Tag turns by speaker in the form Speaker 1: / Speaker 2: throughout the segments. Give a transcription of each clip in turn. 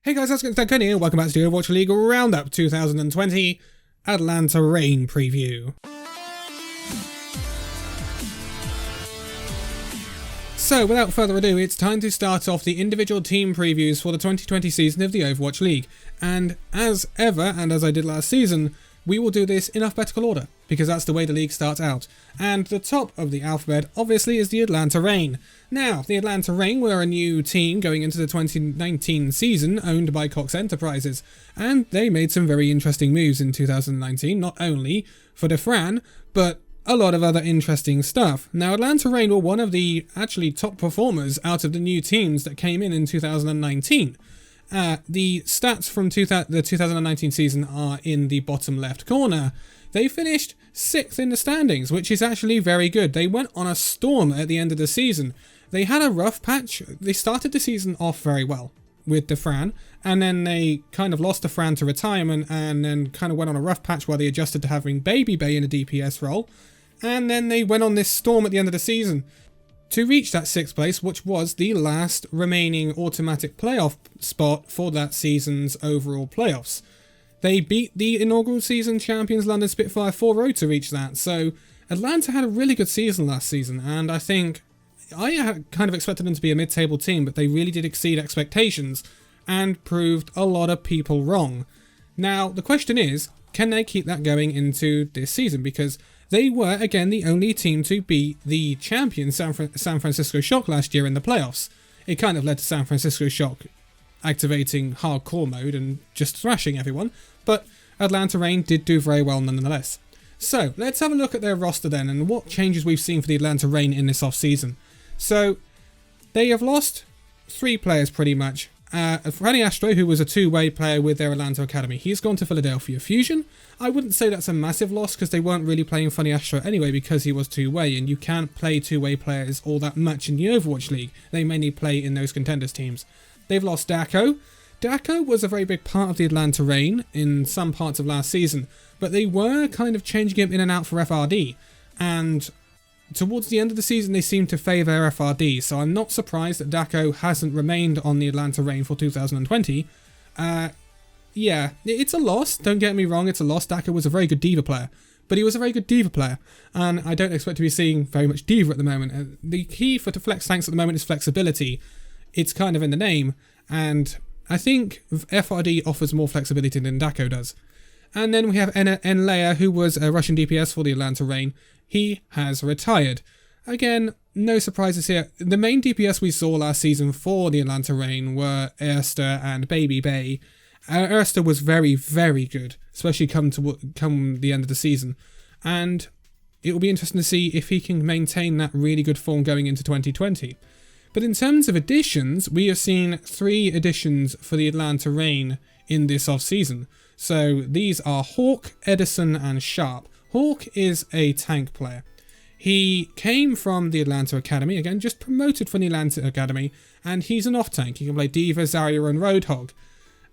Speaker 1: Hey guys, how's it going? Danconia, welcome back to the Overwatch League Roundup 2020 Atlanta Rain preview. So, without further ado, it's time to start off the individual team previews for the 2020 season of the Overwatch League. And as ever, and as I did last season, we will do this in alphabetical order, because that's the way the league starts out. And the top of the alphabet, obviously, is the Atlanta Rain. Now, the Atlanta Rain were a new team going into the 2019 season, owned by Cox Enterprises, and they made some very interesting moves in 2019, not only for Defran, but a lot of other interesting stuff. Now, Atlanta Rain were one of the actually top performers out of the new teams that came in 2019. The stats from the 2019 season are in the bottom left corner. They finished 6th in the standings, which is actually very good. They went on a storm at the end of the season. They had a rough patch. They started the season off very well with Defran, and then they kind of lost Defran to retirement, and then kind of went on a rough patch while they adjusted to having Baby Bay in a DPS role, and then they went on this storm at the end of the season to reach that 6th place, which was the last remaining automatic playoff spot for that season's overall playoffs. They beat the inaugural season champions London Spitfire 4-0 to reach that, so Atlanta had a really good season last season, and I think I had kind of expected them to be a mid-table team, but they really did exceed expectations and proved a lot of people wrong. Now, the question is, can they keep that going into this season? Because they were, again, the only team to beat the champion San Francisco Shock last year in the playoffs. It kind of led to San Francisco Shock activating hardcore mode and just thrashing everyone, but Atlanta Rain did do very well nonetheless. So, let's have a look at their roster then and what changes we've seen for the Atlanta Rain in this off-season. So, they have lost 3 players pretty much. Franny Astro, who was a two-way player with their Atlanta Academy, he's gone to Philadelphia Fusion. I wouldn't say that's a massive loss because they weren't really playing Funny Astro anyway because he was two-way, and you can't play two-way players all that much in the Overwatch League. They mainly play in those contenders teams. They've lost Daco. Daco was a very big part of the Atlanta Rain in some parts of last season, but they were kind of changing him in and out for FRD, and towards the end of the season, they seemed to favour FRD, so I'm not surprised that Daco hasn't remained on the Atlanta Rain for 2020. Yeah, it's a loss, don't get me wrong, it's a loss. Daco was a very good D.Va player, but he was a very good D.Va player, and I don't expect to be seeing very much D.Va at the moment. The key for flex tanks at the moment is flexibility. It's kind of in the name, and I think FRD offers more flexibility than Daco does. And then we have Enleia, who was a Russian DPS for the Atlanta Rain. He has retired. Again, no surprises here. The main DPS we saw last season for the Atlanta Rain were Erster and Baby Bay. Erster was very, very good, especially come the end of the season. And it will be interesting to see if he can maintain that really good form going into 2020. But in terms of additions, we have seen 3 additions for the Atlanta Rain in this off-season. So these are Hawk, Edison, and Sharp. Hawk is a tank player. He came from the Atlanta Academy, again, just promoted from the Atlanta Academy, and he's an off-tank. He can play D.Va, Zarya, and Roadhog.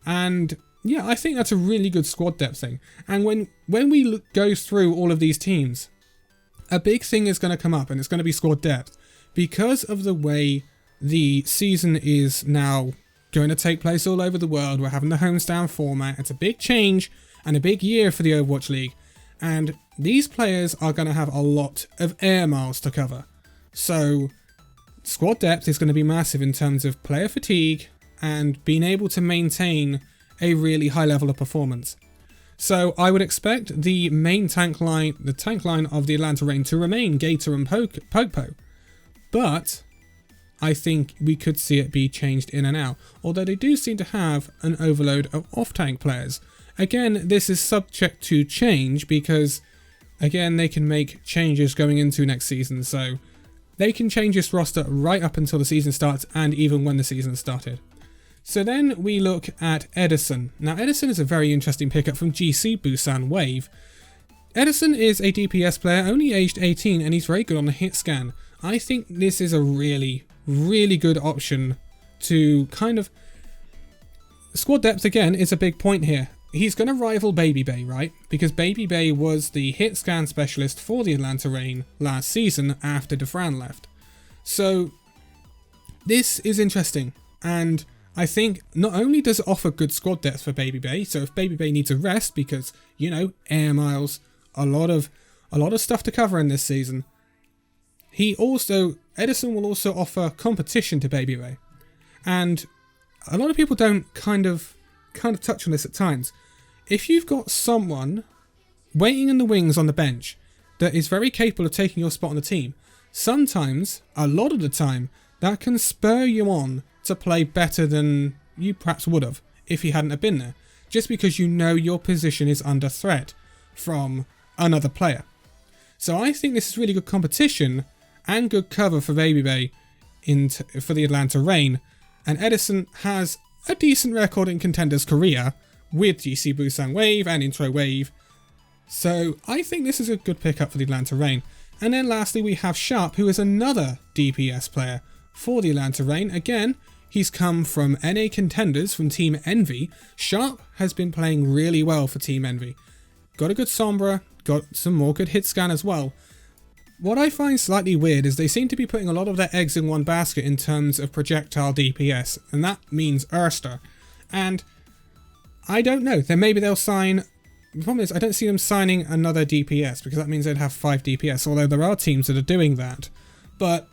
Speaker 1: And yeah, I think that's a really good squad depth thing. And when we go through all of these teams, a big thing is going to come up, and it's going to be squad depth. Because of the way the season is now going to take place all over the world, we're having the homestand format. It's a big change and a big year for the Overwatch League. And these players are going to have a lot of air miles to cover. So squad depth is going to be massive in terms of player fatigue and being able to maintain a really high level of performance. So I would expect the main tank line, the tank line of the Atlanta Rain, to remain Gator and Popo. But I think we could see it be changed in and out, although they do seem to have an overload of off-tank players. Again, this is subject to change because, again, they can make changes going into next season, so they can change this roster right up until the season starts and even when the season started. So then we look at Edison. Now, Edison is a very interesting pickup from GC Busan Wave. Edison is a DPS player, only aged 18, and he's very good on the hit scan. I think this is a really, really good option to kind of... Squad depth, again, is a big point here. He's going to rival Baby Bay, right? Because Baby Bay was the hit scan specialist for the Atlanta Rain last season after Defran left. So, this is interesting. And I think not only does it offer good squad depth for Baby Bay, so if Baby Bay needs a rest because, you know, air miles, a lot of stuff to cover in this season, Edison will also offer competition to Baby Bay. And a lot of people don't kind of touch on this at times. If you've got someone waiting in the wings on the bench that is very capable of taking your spot on the team, sometimes, a lot of the time, that can spur you on to play better than you perhaps would have if you hadn't have been there, just because you know your position is under threat from another player. So I think this is really good competition and good cover for Baby Bay for the Atlanta Reign, and Edison has a decent record in Contenders Korea with GC Busan Wave and Intro Wave, so I think this is a good pickup for the Atlanta Reign. And then lastly we have Sharp, who is another DPS player for the Atlanta Reign. Again, he's come from NA Contenders from Team Envy. Sharp has been playing really well for Team Envy. Got a good Sombra, got some more good hit scan as well. What I find slightly weird is they seem to be putting a lot of their eggs in one basket in terms of projectile DPS, and that means Erster. And I don't know, then maybe they'll sign... The problem is I don't see them signing another DPS, because that means they'd have 5 DPS, although there are teams that are doing that. But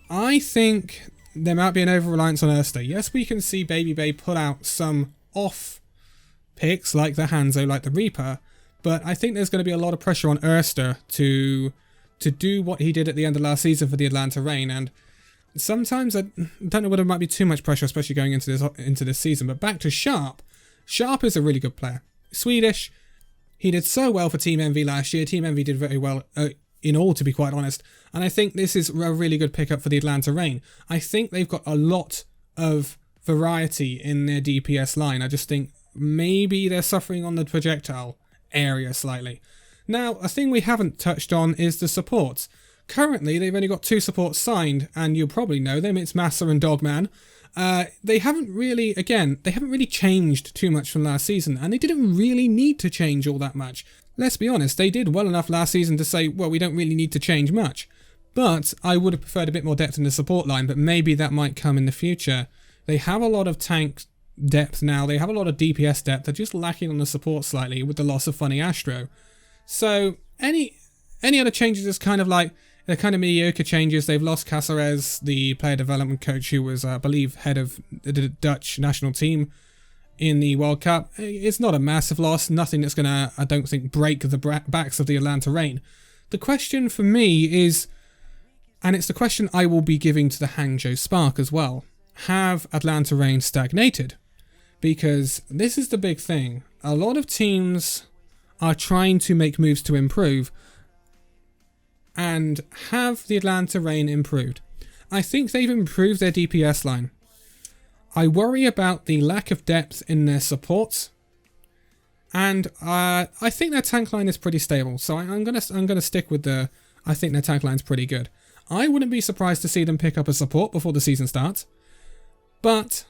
Speaker 1: I think there might be an over-reliance on Erster. Yes, we can see Baby Bay pull out some off picks like the Hanzo, like the Reaper, but I think there's going to be a lot of pressure on Erster to do what he did at the end of last season for the Atlanta Reign, and sometimes I don't know whether it might be too much pressure, especially going into this season. But back to Sharp. Sharp is a really good player. Swedish. He did so well for Team Envy last year. Team Envy did very well in all, to be quite honest. And I think this is a really good pickup for the Atlanta Reign. I think they've got a lot of variety in their DPS line. I just think maybe they're suffering on the projectile area slightly. Now, a thing we haven't touched on is the supports. Currently, they've only got 2 supports signed, and you'll probably know them. It's Massa and Dogman. They haven't really changed too much from last season, and they didn't really need to change all that much. Let's be honest, they did well enough last season to say, well, we don't really need to change much. But I would have preferred a bit more depth in the support line, but maybe that might come in the future. They have a lot of tank depth now, they have a lot of DPS depth, they're just lacking on the support slightly with the loss of Funny Astro. So any other changes is kind of like, they're kind of mediocre changes. They've lost Caceres, the player development coach who was, I believe, head of the Dutch national team in the World Cup. It's not a massive loss, nothing that's going to, I don't think, break the backs of the Atlanta Reign. The question for me is, and it's the question I will be giving to the Hangzhou Spark as well, have Atlanta Reign stagnated? Because this is the big thing. A lot of teams are trying to make moves to improve, and have the Atlanta Reign improved? I think they've improved their DPS line. I worry about the lack of depth in their supports, and I think their tank line is pretty stable. So I'm gonna stick with I think their tank line's pretty good. I wouldn't be surprised to see them pick up a support before the season starts, but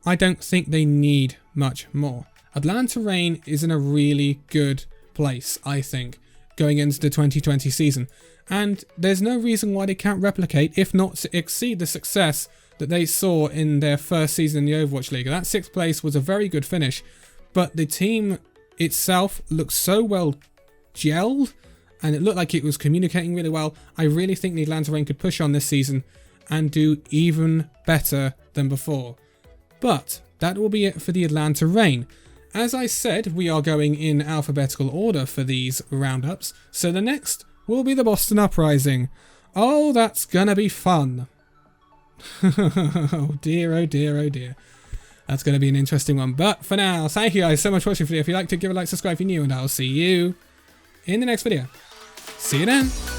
Speaker 1: I don't think they need much more. Atlanta Reign is in a really good place, I think, going into the 2020 season. And there's no reason why they can't replicate, if not to exceed, the success that they saw in their first season in the Overwatch League. That 6th place was a very good finish, but the team itself looked so well gelled, and it looked like it was communicating really well. I really think the Atlanta Reign could push on this season and do even better than before. But that will be it for the Atlanta Reign. As I said, we are going in alphabetical order for these roundups, so the next will be the Boston Uprising. Oh, that's gonna be fun. Oh dear, oh dear, oh dear. That's gonna be an interesting one. But for now, thank you guys so much for watching the video. If you liked it, give a like, subscribe if you're new, and I'll see you in the next video. See you then.